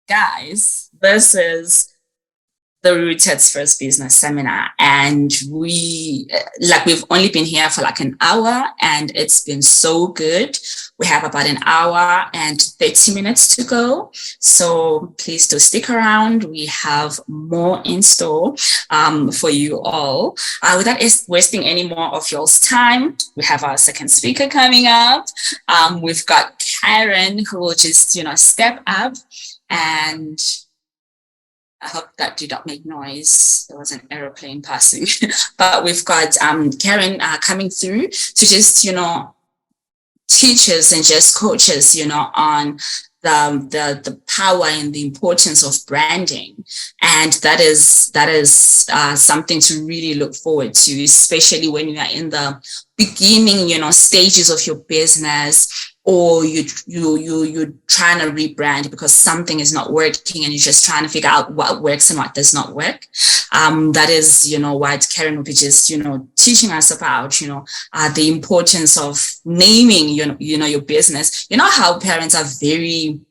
Guys, this is the Rooted's first business seminar, and we've only been here for like an hour, and it's been so good. We have about an hour and 30 minutes to go, so please do stick around. We have more in store for you all. Without wasting any more of y'all's time, we have our second speaker coming up. We've got Caren, who will just step up, and I hope that did not make noise. There was an aeroplane passing. But we've got Caren coming through to just, teach us and just coach us, on the power and the importance of branding. And that is something to really look forward to, especially when you are in the beginning, stages of your business, or you're trying to rebrand because something is not working and you're just trying to figure out what works and what does not work. That is, what Caren will be just, teaching us about, the importance of naming, your business. You know how parents are very,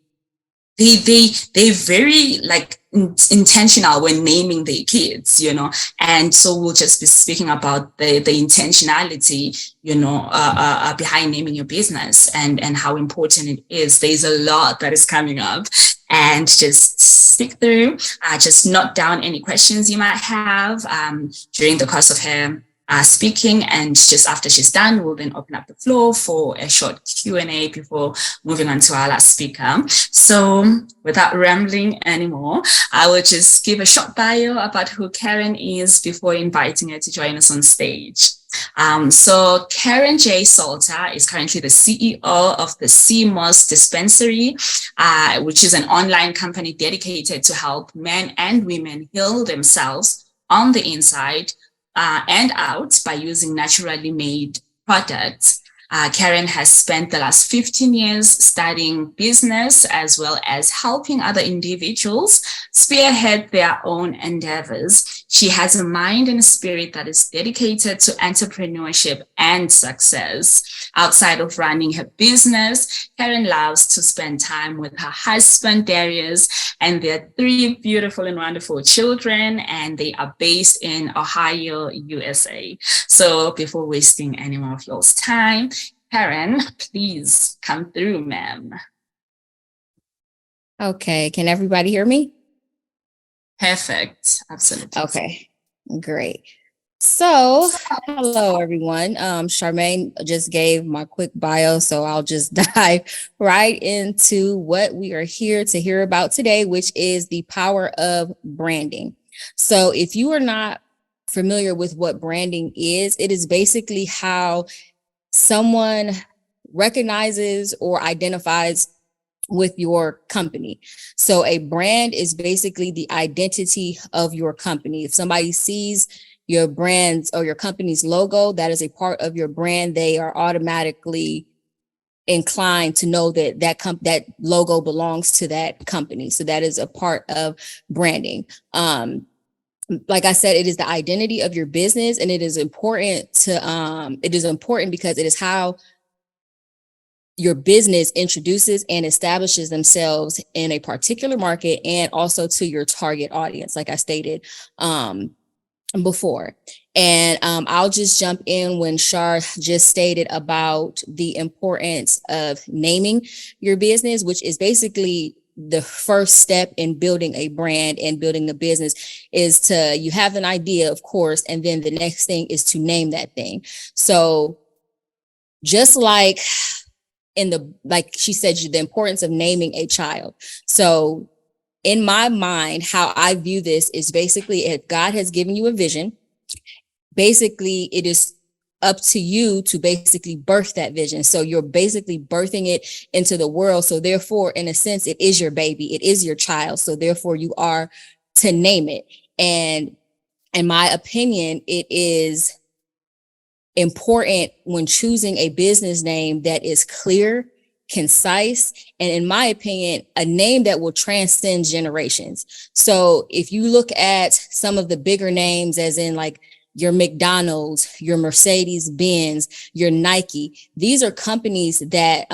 they very like intentional when naming their kids, and so we'll just be speaking about the intentionality, behind naming your business and how important it is. There's a lot that is coming up, and just stick through. Just note down any questions you might have during the course of her speaking, and just after she's done, we'll then open up the floor for a short Q&A before moving on to our last speaker. So without rambling anymore, I will just give a short bio about who Caren is before inviting her to join us on stage. So Caren J. Salter is currently the CEO of the CMOS Dispensary, which is an online company dedicated to help men and women heal themselves on the inside and out by using naturally made products. Caren has spent the last 15 years studying business as well as helping other individuals spearhead their own endeavors. She has a mind and a spirit that is dedicated to entrepreneurship and success. Outside of running her business, Caren loves to spend time with her husband, Darius, and their 3 beautiful and wonderful children, and they are based in Ohio, USA. So before wasting any more of y'all's time, Caren, please come through, ma'am. Okay, can everybody hear me? Perfect, absolutely. Okay, great. So, hello everyone. Charmaine just gave my quick bio, so I'll just dive right into what we are here to hear about today, which is the power of branding. So if you are not familiar with what branding is, it is basically how someone recognizes or identifies with your company. So a brand is basically the identity of your company. If somebody sees your brand's or your company's logo, that is a part of your brand, they are automatically inclined to know that that logo belongs to that company. So that is a part of branding. Like I said, it is the identity of your business, and it is important because it is how your business introduces and establishes themselves in a particular market and also to your target audience, like I stated before. And I'll just jump in when Shar just stated about the importance of naming your business, which is basically the first step in building a brand and building a business. Is you have an idea, of course, and then the next thing is to name that thing. So just like like she said, the importance of naming a child. So in my mind, how I view this is basically, if God has given you a vision, basically it is up to you to basically birth that vision. So you're basically birthing it into the world. So therefore, in a sense, it is your baby, it is your child. So therefore you are to name it. And in my opinion, it is important when choosing a business name that is clear, concise, and in my opinion, a name that will transcend generations. So if you look at some of the bigger names, as in like your McDonald's, your Mercedes Benz, your Nike. These are companies that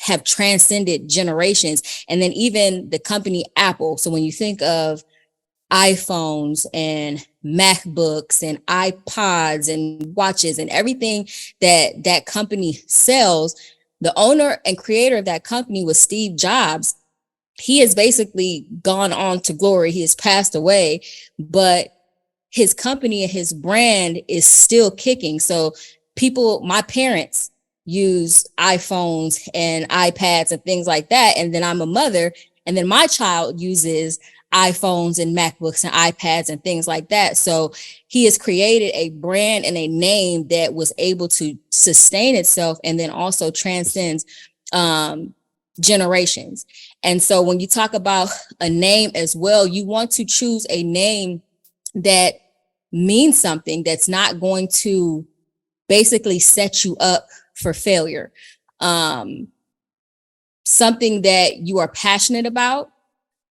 have transcended generations. And then even the company Apple. So when you think of iPhones and MacBooks and iPods and watches and everything that that company sells, the owner and creator of that company was Steve Jobs. He has basically gone on to glory. He has passed away, but his company and his brand is still kicking. So people, my parents use iPhones and iPads and things like that. And then I'm a mother, and then my child uses iPhones and MacBooks and iPads and things like that. So he has created a brand and a name that was able to sustain itself and then also transcends generations. And so when you talk about a name as well, you want to choose a name that means something, that's not going to basically set you up for failure. Something that you are passionate about.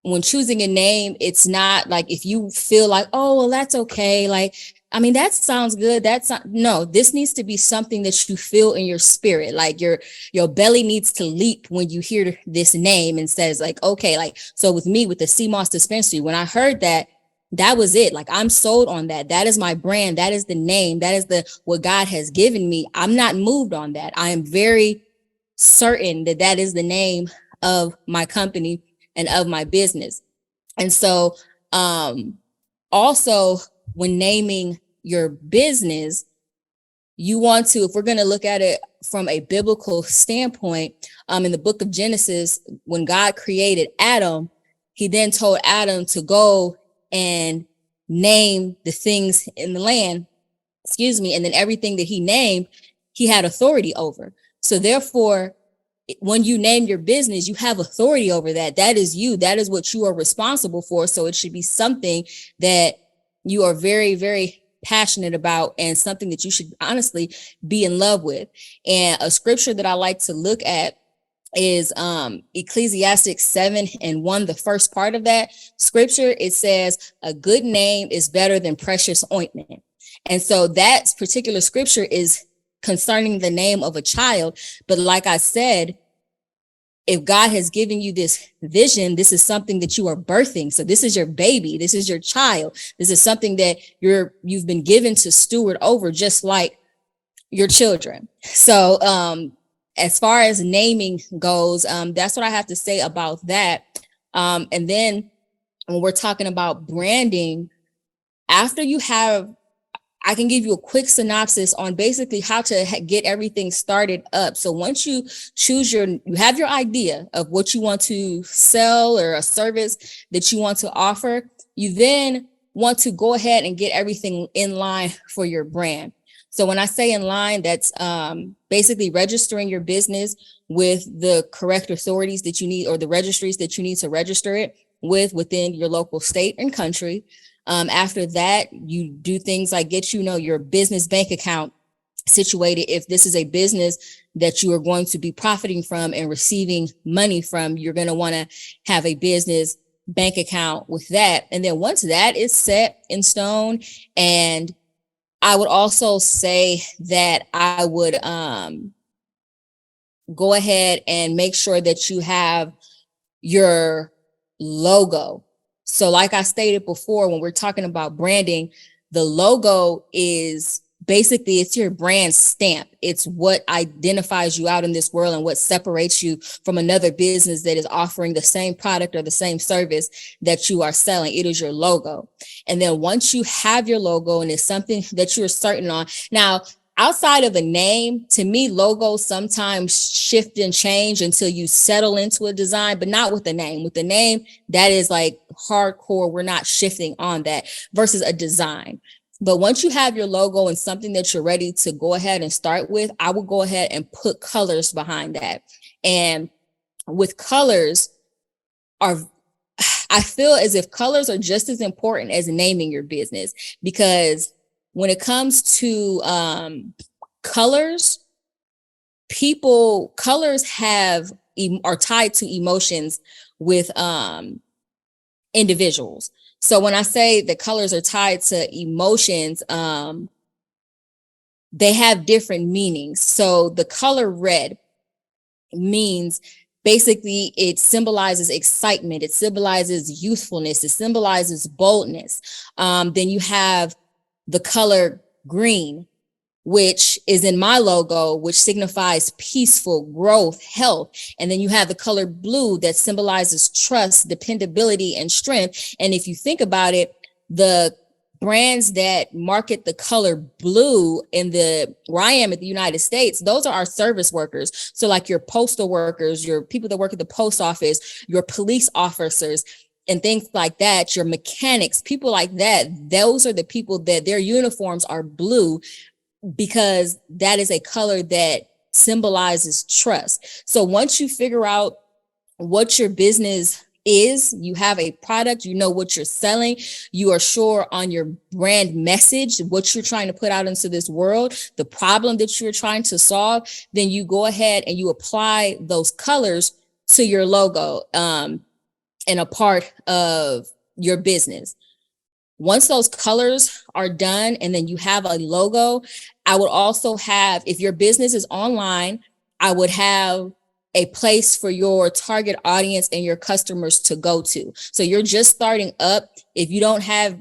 When choosing a name, it's not like if you feel like, oh, well, that's okay. Like, I mean, that sounds good. That's not, no, this needs to be something that you feel in your spirit. Like your belly needs to leap when you hear this name and says like, okay, like, so with me, with the CMOS dispensary, when I heard that, that was it. Like, I'm sold on that. That is my brand. That is the name. That is the, what God has given me. I'm not moved on that. I am very certain that that is the name of my company and of my business. And so also when naming your business, you want to, if we're going to look at it from a biblical standpoint, in the book of Genesis, when God created Adam, he then told Adam to go and name the things in the land, and then everything that he named, he had authority over. So therefore, when you name your business, you have authority over that. That is you. That is what you are responsible for. So it should be something that you are very, very passionate about and something that you should honestly be in love with. And a scripture that I like to look at is Ecclesiastes 7:1, the first part of that scripture. It says, a good name is better than precious ointment. And so that particular scripture is concerning the name of a child. But like I said, if God has given you this vision, this is something that you are birthing. So this is your baby. This is your child. This is something that you've been given to steward over, just like your children. So as far as naming goes, that's what I have to say about that. And then when we're talking about branding, after you have, I can give you a quick synopsis on basically how to get everything started up. So once you choose you have your idea of what you want to sell or a service that you want to offer, you then want to go ahead and get everything in line for your brand. So when I say in line, that's basically registering your business with the correct authorities that you need, or the registries that you need to register it within your local state and country. After that, you do things like get, your business bank account situated. If this is a business that you are going to be profiting from and receiving money from, you're going to want to have a business bank account with that. And then once that is set in stone, and I would also say that I would go ahead and make sure that you have your logo. So like I stated before, when we're talking about branding, the logo is basically, it's your brand stamp. It's what identifies you out in this world and what separates you from another business that is offering the same product or the same service that you are selling. It is your logo. And then once you have your logo and it's something that you're certain on, now, outside of a name, to me, logos sometimes shift and change until you settle into a design, but not with the name. With the name, that is like hardcore. We're not shifting on that versus a design. But once you have your logo and something that you're ready to go ahead and start with, I will go ahead and put colors behind that. And with colors I feel as if colors are just as important as naming your business, because when it comes to colors are tied to emotions with individuals. So when I say the colors are tied to emotions, they have different meanings. So the color red means basically it symbolizes excitement, it symbolizes youthfulness, it symbolizes boldness. Then you have the color green, which is in my logo, which signifies peaceful growth, health. And then you have the color blue that symbolizes trust, dependability, and strength. And if you think about it, the brands that market the color blue in the where I am at the United States, those are our service workers. So like your postal workers, your people that work at the post office, your police officers, and things like that, your mechanics, people like that, those are the people that their uniforms are blue, because that is a color that symbolizes trust. So once you figure out what your business is, you have a product, you know what you're selling, you are sure on your brand message, what you're trying to put out into this world, the problem that you're trying to solve, then you go ahead and you apply those colors to your logo, and a part of your business. Once those colors are done and then you have a logo, I would also have, if your business is online, I would have a place for your target audience and your customers to go to. So you're just starting up. If you don't have,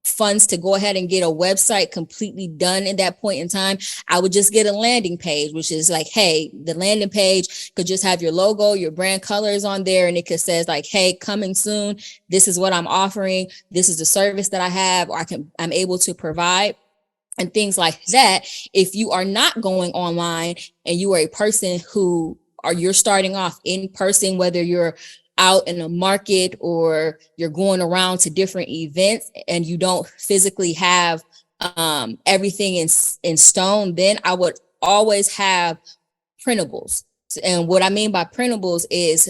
funds to go ahead and get a website completely done at that point in time, I would just get a landing page, which is like, hey, the landing page could just have your logo, your brand colors on there, and it could says like, hey, coming soon, this is what I'm offering, this is the service that I have, or I'm able to provide, and things like that. If you are not going online and you are a person you're starting off in person, whether you're out in a market or you're going around to different events and you don't physically have everything in stone, then I would always have printables. And what I mean by printables is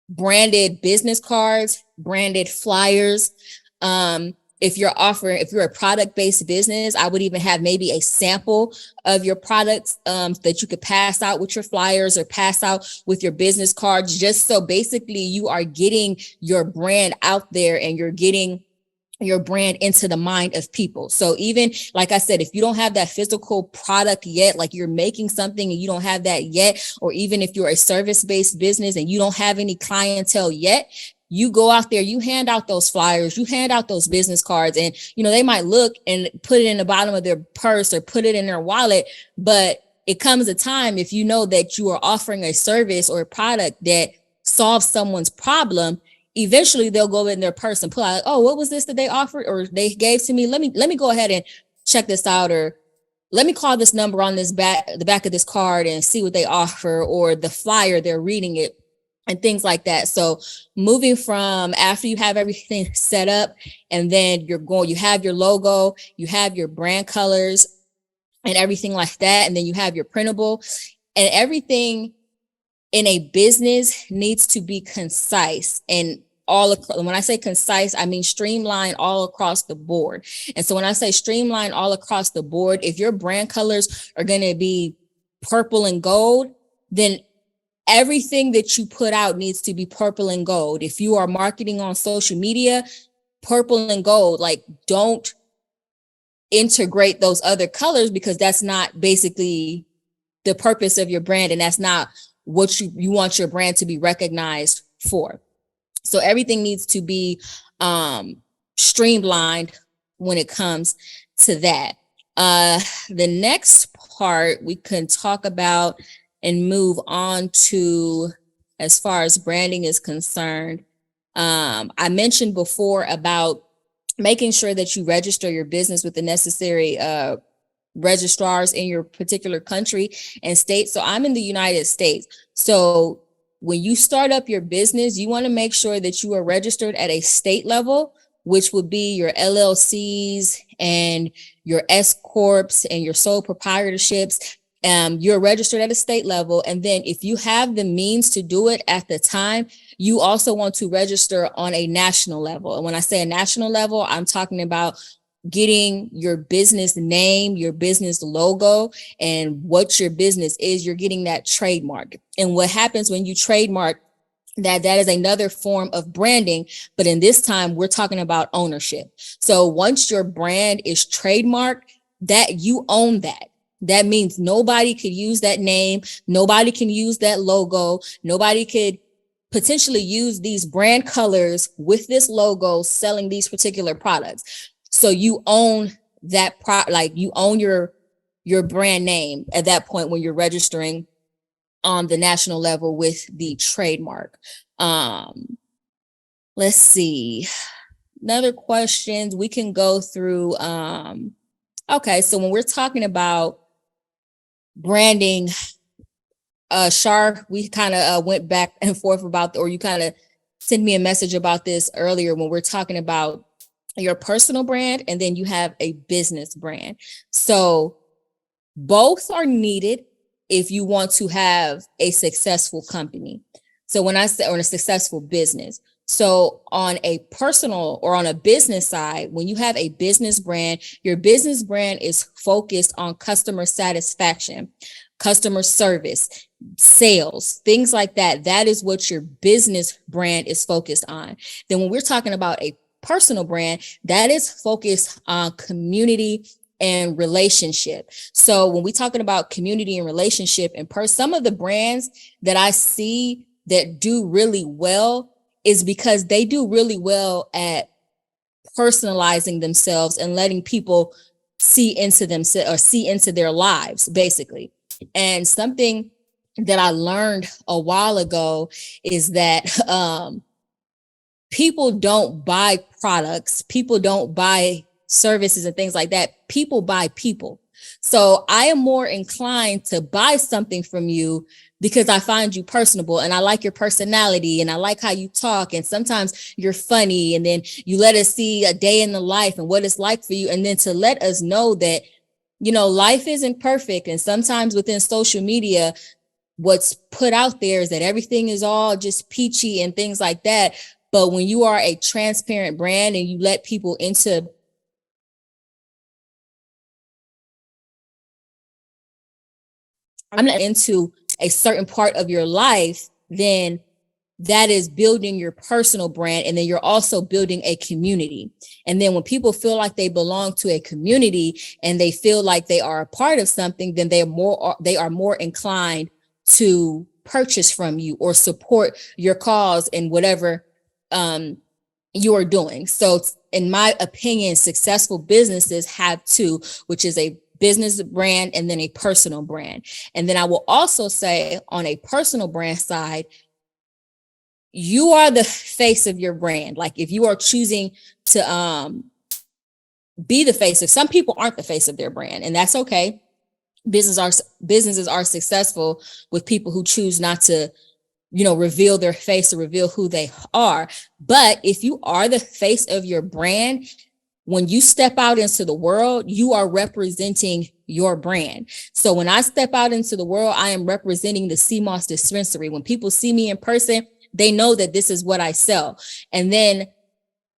branded business cards, branded flyers. If you're a product-based business, I would even have maybe a sample of your products that you could pass out with your flyers or pass out with your business cards, just so basically you are getting your brand out there and you're getting your brand into the mind of people. So even like I said, if you don't have that physical product yet, like you're making something and you don't have that yet, or even if you're a service-based business and you don't have any clientele yet, you go out there, you hand out those flyers, you hand out those business cards, and they might look and put it in the bottom of their purse or put it in their wallet. But it comes a time, if you know that you are offering a service or a product that solves someone's problem, eventually they'll go in their purse and pull out, oh, what was this that they offered or they gave to me? Let me go ahead and check this out, or let me call this number on the back of this card and see what they offer, or the flyer, they're reading it, and things like that. So moving from after you have everything set up, and then you have your logo, you have your brand colors and everything like that, and then you have your printable, and everything in a business needs to be concise. And when I say concise, I mean streamline all across the board. And so when I say streamline all across the board, if your brand colors are going to be purple and gold, then everything that you put out needs to be purple and gold. If you are marketing on social media, purple and gold, like don't integrate those other colors, because that's not basically the purpose of your brand. And that's not what you want your brand to be recognized for. So everything needs to be streamlined when it comes to that. The next part we can talk about and move on to, as far as branding is concerned. I mentioned before about making sure that you register your business with the necessary registrars in your particular country and state. So I'm in the United States. So when you start up your business, you want to make sure that you are registered at a state level, which would be your LLCs and your S Corps and your sole proprietorships. You're registered at a state level. And then if you have the means to do it at the time, you also want to register on a national level. And when I say a national level, I'm talking about getting your business name, your business logo, and what your business is. You're getting that trademark. And what happens when you trademark that is another form of branding, but in this time we're talking about ownership. So once your brand is trademarked, that you own that. That means nobody could use that name, nobody can use that logo, nobody could potentially use these brand colors with this logo selling these particular products. So you own that like you own your brand name at that point when you're registering on the national level with the trademark. Let's see. Another questions we can go through. Okay, so when we're talking about branding, Shar, we kind of went back and forth about, or you kind of sent me a message about this earlier when we're talking about your personal brand and then you have a business brand. So both are needed if you want to have a successful company. So when I say, or a successful business. So on a personal or on a business side, when you have a business brand, your business brand is focused on customer satisfaction, customer service, sales, things like that. That is what your business brand is focused on. Then when we're talking about a personal brand, that is focused on community and relationship. So when we're talking about community and relationship and some of the brands that I see that do really well is because they do really well at personalizing themselves and letting people see into themselves or see into their lives, basically. And something that I learned a while ago is that people don't buy products, people don't buy services and things like that. People buy people. So I am more inclined to buy something from you because I find you personable and I like your personality and I like how you talk. And sometimes you're funny. And then you let us see a day in the life and what it's like for you. And then to let us know that, you know, life isn't perfect. And sometimes within social media, what's put out there is that everything is all just peachy and things like that. But when you are a transparent brand and you let people into into a certain part of your life, then that is building your personal brand. And then you're also building a community. And then when people feel like they belong to a community and they feel like they are a part of something, then they are more inclined to purchase from you or support your cause in whatever you are doing. So in my opinion, successful businesses have two, which is a business brand and then a personal brand. And then I will also say on a personal brand side, you are the face of your brand. Like if you are choosing to be the face of, some people aren't the face of their brand, and that's okay. Businesses are successful with people who choose not to, you know, reveal their face or reveal who they are. But if you are the face of your brand, when you step out into the world, you are representing your brand. So when I step out into the world, I am representing the CMOS dispensary. When people see me in person, they know that this is what I sell. And then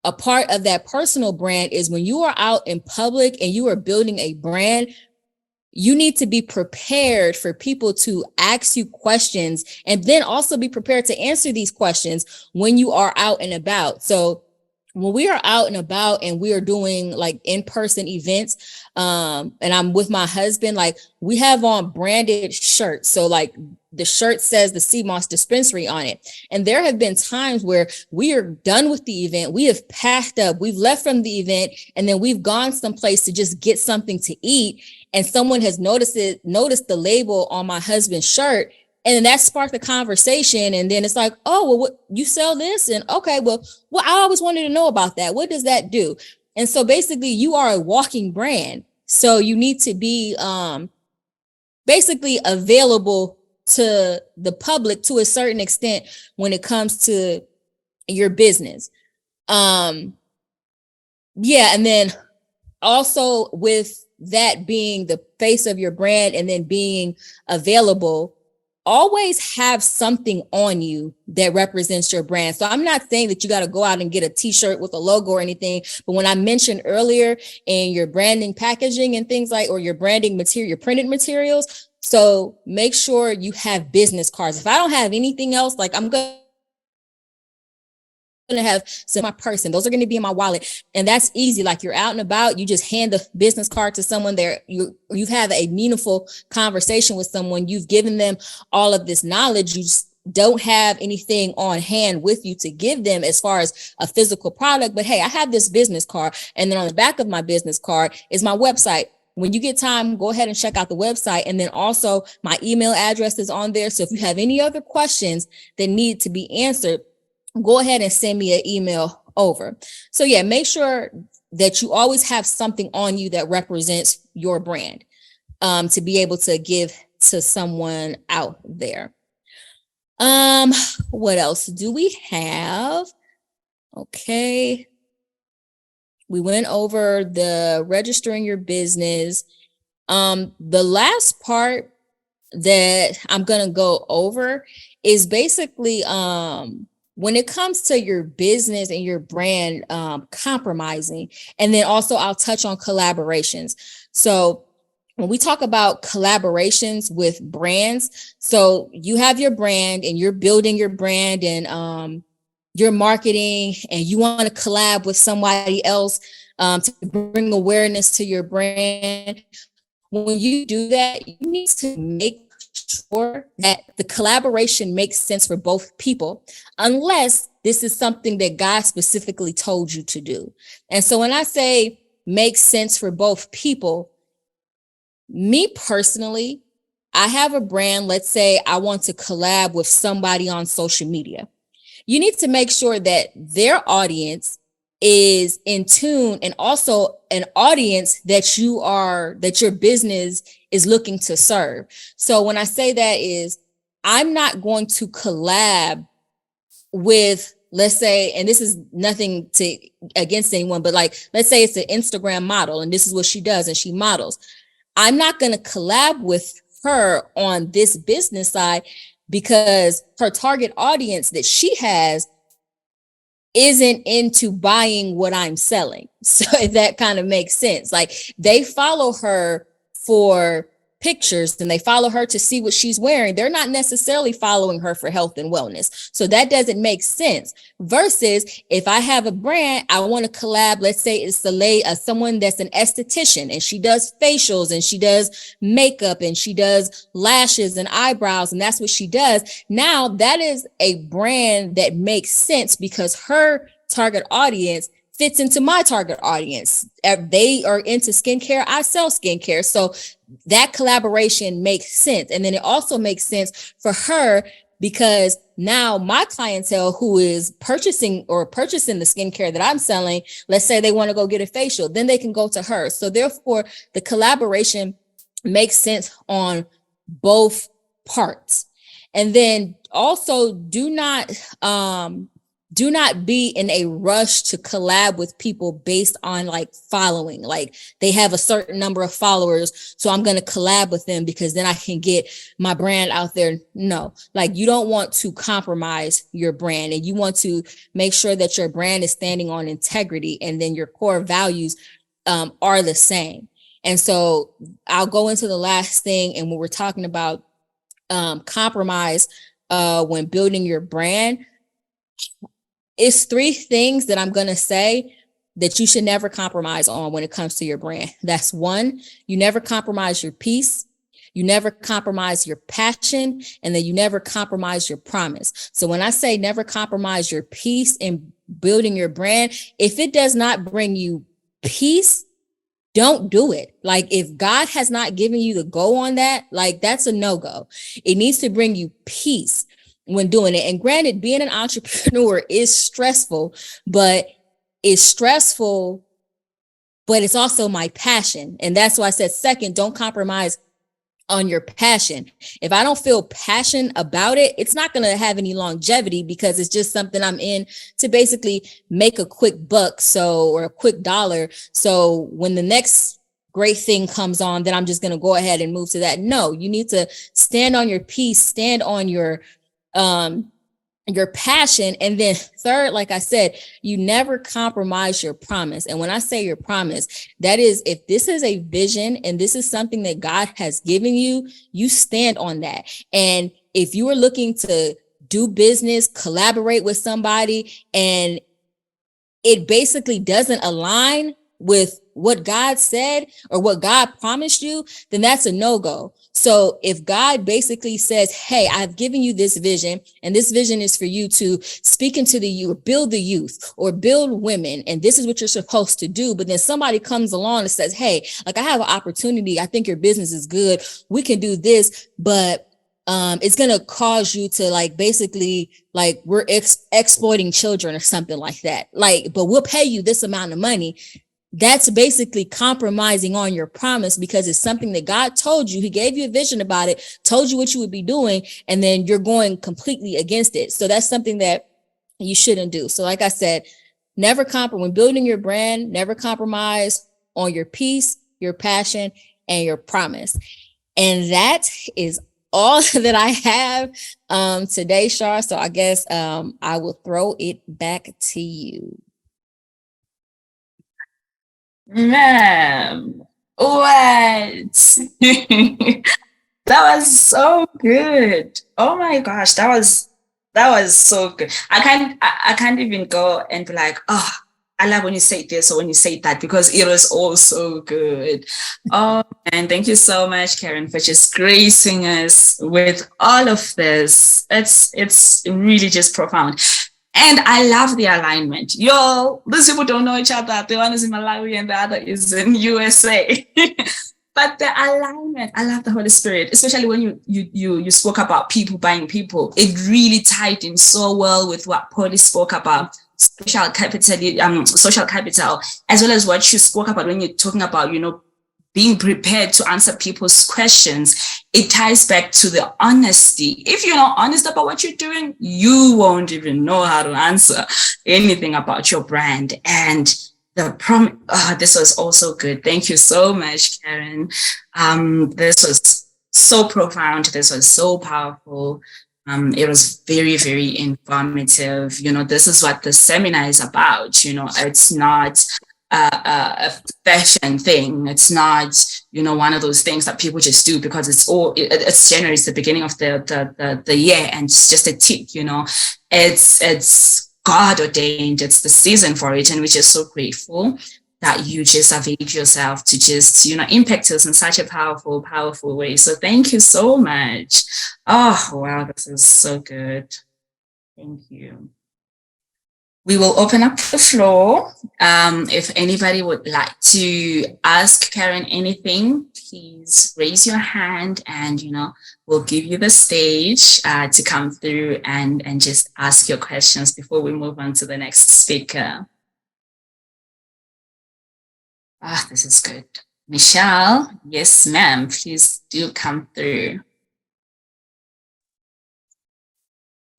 a part of that personal brand is when you are out in public and you are building a brand, you need to be prepared for people to ask you questions and then also be prepared to answer these questions when you are out and about. So when we are out and about and we are doing like in-person events, and I'm with my husband, like we have on branded shirts. So like the shirt says the CMOS dispensary on it. And there have been times where we are done with the event. We have packed up, we've left from the event, and then we've gone someplace to just get something to eat. And someone has noticed the label on my husband's shirt. And then that sparked the conversation. And then it's like, oh, well, what, you sell this? And okay, well, I always wanted to know about that. What does that do? And so basically you are a walking brand. So you need to be basically available to the public to a certain extent when it comes to your business. Yeah. And then also with that being the face of your brand and then being available, always have something on you that represents your brand. So I'm not saying that you got to go out and get a t-shirt with a logo or anything, but when I mentioned earlier in your branding packaging and things like, or your branding material, your printed materials, so make sure you have business cards. If I don't have anything else, like I'm going to have some my person. Those are going to be in my wallet. And that's easy. Like you're out and about, you just hand the business card to someone there. You've had a meaningful conversation with someone. You've given them all of this knowledge. You just don't have anything on hand with you to give them as far as a physical product. But hey, I have this business card. And then on the back of my business card is my website. When you get time, go ahead and check out the website. And then also my email address is on there. So if you have any other questions that need to be answered, go ahead and send me an email over. So yeah, make sure that you always have something on you that represents your brand, to be able to give to someone out there. What else do we have? Okay. We went over the registering your business. The last part that I'm going to go over is basically, when it comes to your business and your brand, compromising. And then also I'll touch on collaborations. So when we talk about collaborations with brands, so you have your brand and you're building your brand and your marketing, and you want to collab with somebody else to bring awareness to your brand. When you do that, you need to make sure that the collaboration makes sense for both people, unless this is something that God specifically told you to do. And so when I say make sense for both people, me personally, I have a brand. Let's say I want to collab with somebody on social media. You need to make sure that their audience is in tune, and also an audience that your business is looking to serve. So when I say that is, I'm not going to collab with, let's say, and this is nothing against anyone, but like, let's say it's an Instagram model and this is what she does and she models. I'm not going to collab with her on this business side because her target audience that she has isn't into buying what I'm selling. So that kind of makes sense. Like they follow her for pictures and they follow her to see what she's wearing. They're not necessarily following her for health and wellness. So that doesn't make sense. Versus if I have a brand, I want to collab. Let's say it's someone that's an esthetician and she does facials and she does makeup and she does lashes and eyebrows, and that's what she does. Now that is a brand that makes sense because her target audience fits into my target audience. They are into skincare. I sell skincare. So that collaboration makes sense. And then it also makes sense for her because now my clientele who is purchasing the skincare that I'm selling, let's say they want to go get a facial, then they can go to her. So therefore the collaboration makes sense on both parts. And then also do not be in a rush to collab with people based on like following, like they have a certain number of followers, so I'm going to collab with them because then I can get my brand out there. No, like you don't want to compromise your brand, and you want to make sure that your brand is standing on integrity, and then your core values are the same. And so I'll go into the last thing. And when we're talking about compromise when building your brand, it's 3 things that I'm going to say that you should never compromise on when it comes to your brand. That's 1, you never compromise your peace. You never compromise your passion, and then you never compromise your promise. So when I say never compromise your peace in building your brand, if it does not bring you peace, don't do it. Like if God has not given you the go on that, like that's a no-go. It needs to bring you peace when doing it. And granted, being an entrepreneur is stressful, but it's also my passion. And that's why I said second, don't compromise on your passion. If I don't feel passion about it, it's not going to have any longevity because it's just something I'm in to basically make a quick buck. Or a quick dollar. So when the next great thing comes on, then I'm just going to go ahead and move to that. No, you need to stand on your peace, stand on your passion. And then third, like I said, you never compromise your promise. And when I say your promise, that is, if this is a vision and this is something that God has given you, you stand on that. And if you are looking to do business, collaborate with somebody, and it basically doesn't align with what God said or what God promised you, then that's a no-go. So if God basically says, hey, I've given you this vision, and this vision is for you to speak into the youth, build the youth or build women, and this is what you're supposed to do. But then somebody comes along and says, hey, like I have an opportunity. I think your business is good. We can do this, but it's going to cause you to like basically like we're exploiting children or something like that. Like, but we'll pay you this amount of money. That's basically compromising on your promise because it's something that God told you. He gave you a vision about it, told you what you would be doing, and then you're going completely against it. So that's something that you shouldn't do. So like I said, never compromise when building your brand, never compromise on your peace, your passion, and your promise. And that is all that I have today, Shar. So I guess I will throw it back to you. Ma'am, what? That was so good. Oh my gosh, that was so good. I can't even go and be like, oh, I love when you say this or when you say that because it was all so good. Oh, and thank you so much, Caren, for just gracing us with all of this. It's really just profound. And I love the alignment. Yo, these people don't know each other. The one is in Malawi and the other is in USA. But the alignment, I love the Holy Spirit, especially when you spoke about people buying people. It really tied in so well with what Polly spoke about, social capital, as well as what you spoke about when you're talking about, being prepared to answer people's questions. It ties back to the honesty. If you're not honest about what you're doing, you won't even know how to answer anything about your brand. And this was also good. Thank you so much, Caren. This was so profound. This was so powerful. It was very, very informative. This is what the seminar is about. It's not a fashion thing. It's not, one of those things that people just do because it's January, it's the beginning of the year, and it's just a tick. It's God ordained. It's the season for it, and we're just so grateful that you just availed yourself to just, impact us in such a powerful, powerful way. So thank you so much. Oh, wow, this is so good. Thank you. We will open up the floor. If anybody would like to ask Caren anything, please raise your hand and, we'll give you the stage to come through and just ask your questions before we move on to the next speaker. This is good. Michelle, yes, ma'am, please do come through.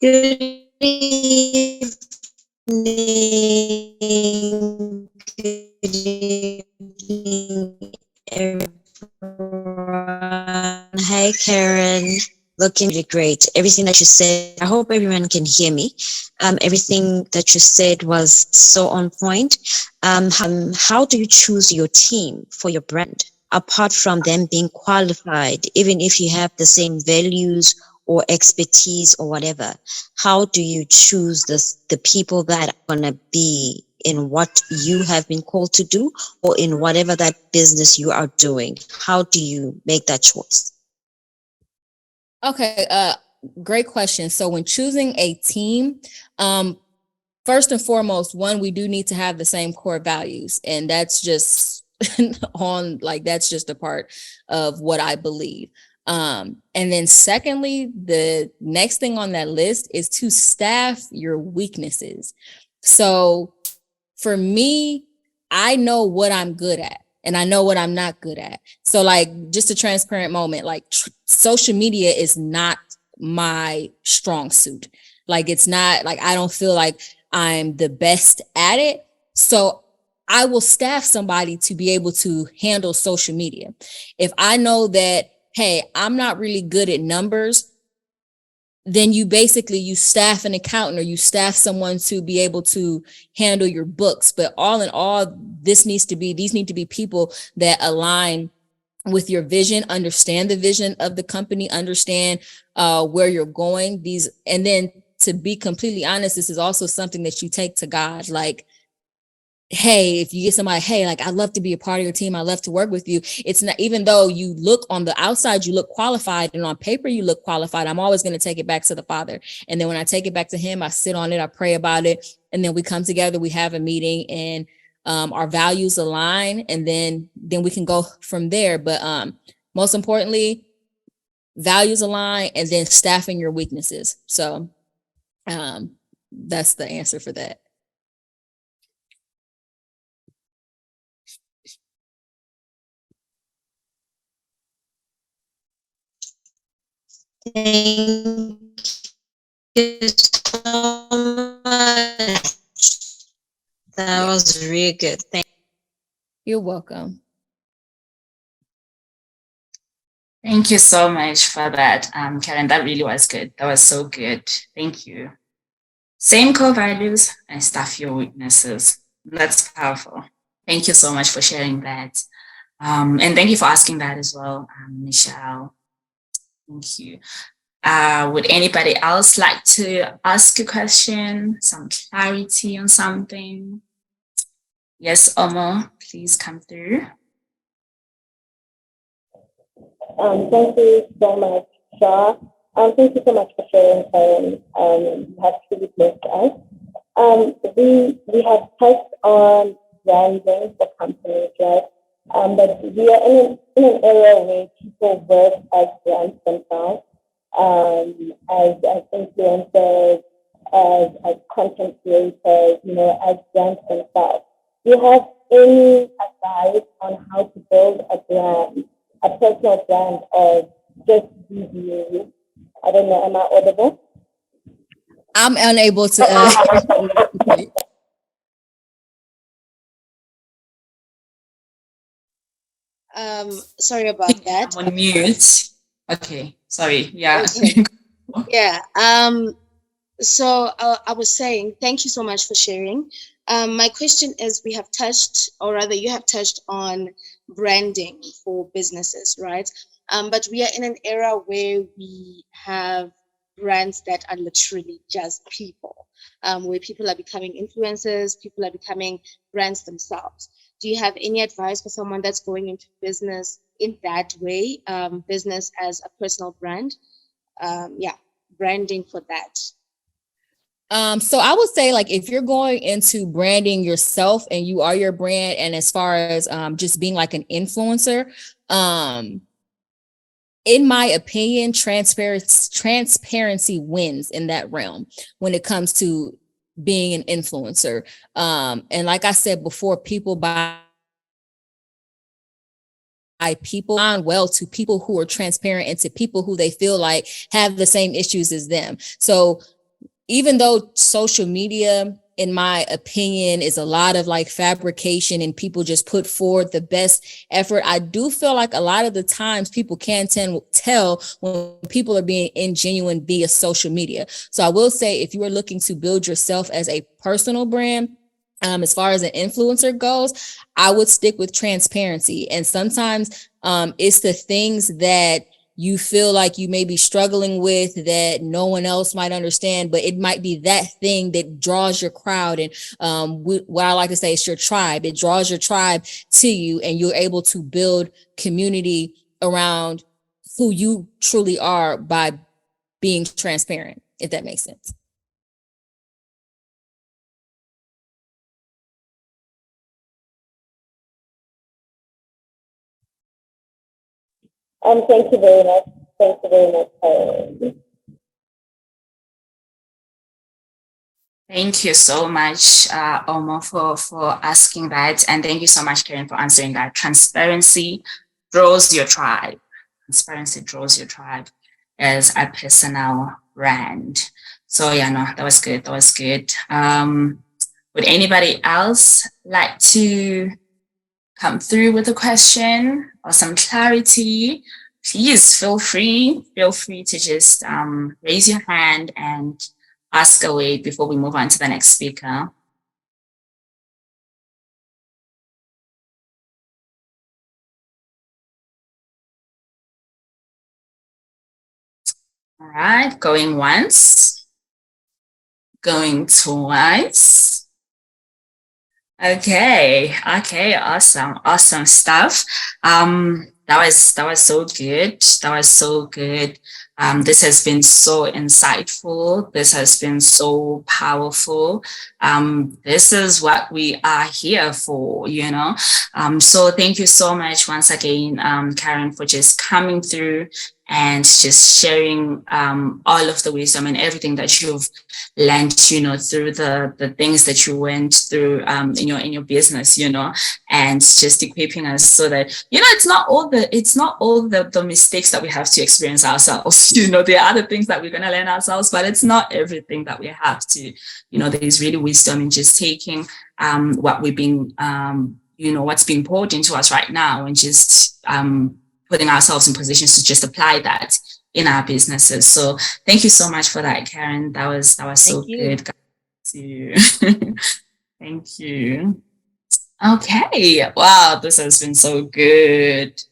Good evening. Good evening, everyone. Hi, Caren. Looking really great. Everything that you said, I hope everyone can hear me. Everything that you said was so on point. How do you choose your team for your brand? Apart from them being qualified, even if you have the same values or expertise or whatever, how do you choose the people that are going to be in what you have been called to do or in whatever that business you are doing? How do you make that choice? Okay, great question. So when choosing a team, first and foremost, we do need to have the same core values, and that's just that's just a part of what I believe. And then secondly, the next thing on that list is to staff your weaknesses. So for me, I know what I'm good at and I know what I'm not good at. So like just a transparent moment, like social media is not my strong suit. Like it's not like, I don't feel like I'm the best at it. So I will staff somebody to be able to handle social media. If I know that, hey, I'm not really good at numbers, then you staff an accountant or you staff someone to be able to handle your books. But all in all, these need to be people that align with your vision, understand the vision of the company, understand where you're going. And then to be completely honest, this is also something that you take to God. Like, hey, if you get somebody, hey, like, I'd love to be a part of your team, I love to work with you. It's not, even though you look on the outside, you look qualified, and on paper you look qualified, I'm always going to take it back to the Father. And then when I take it back to him, I sit on it, I pray about it, and then we come together, we have a meeting, and our values align, and then we can go from there. But most importantly, values align, and then staffing your weaknesses. So that's the answer for that. Thank you so much. That was really good. You're welcome. Thank you so much for that, Caren. That really was good. That was so good. Thank you. Same core values and staff your weaknesses. That's powerful. Thank you so much for sharing that. And thank you for asking that as well, Michelle. Thank you. Would anybody else like to ask a question, some clarity on something? Yes, Omo, please come through. Thank you so much, Shah. Thank you so much for sharing, Caren. You have truly blessed us. We have touched on branding for companies, right? But we are in an area where people work as brands themselves, as influencers, as content creators, as brands themselves. Do you have any advice on how to build a brand, a personal brand of just BBU? I don't know, am I audible? I'm unable to. Sorry about that. I'm on mute. Okay, sorry. Yeah. Okay. Yeah. So I was saying, thank you so much for sharing. My question is, we have touched, or rather you have touched on branding for businesses, right? But we are in an era where we have brands that are literally just people, where people are becoming influencers, people are becoming brands themselves. Do you have any advice for someone that's going into business in that way, business as a personal brand? Branding for that. So I would say, like, if you're going into branding yourself and you are your brand, and as far as just being like an influencer, in my opinion, transparency wins in that realm when it comes to being an influencer. And like I said before, people buy people on well to people who are transparent and to people who they feel like have the same issues as them. So even though social media, in my opinion, is a lot of like fabrication and people just put forward the best effort, I do feel like a lot of the times people can tell when people are being ingenuine via social media. So I will say, if you are looking to build yourself as a personal brand, as far as an influencer goes, I would stick with transparency. And sometimes it's the things that you feel like you may be struggling with that no one else might understand, but it might be that thing that draws your crowd. And what I like to say is your tribe. It draws your tribe to you, and you're able to build community around who you truly are by being transparent, if that makes sense. Thank you very much. Thank you very much. Thank you so much, Omo, for asking that. And thank you so much, Caren, for answering that. Transparency draws your tribe. Transparency draws your tribe as a personal brand. So yeah, no, that was good. That was good. Would anybody else like to come through with a question or some clarity? Please feel free to just raise your hand and ask away before we move on to the next speaker. All right, going once, going twice. Okay, awesome stuff. That was so good. That was so good. This has been so insightful. This has been so powerful. This is what we are here for, you know. So thank you so much once again, Caren, for just coming through and just sharing all of the wisdom and everything that you've learned, you know, through the things that you went through in your business, you know, and just equipping us so that, you know, it's not all the mistakes that we have to experience ourselves. You know, there are other things that we're gonna learn ourselves, but it's not everything that we have to, you know, there's really wisdom in just taking what we've been you know, what's being poured into us right now and just putting ourselves in positions to just apply that in our businesses. So thank you so much for that, Caren. That was so good. Thank you. Okay. Wow, this has been so good.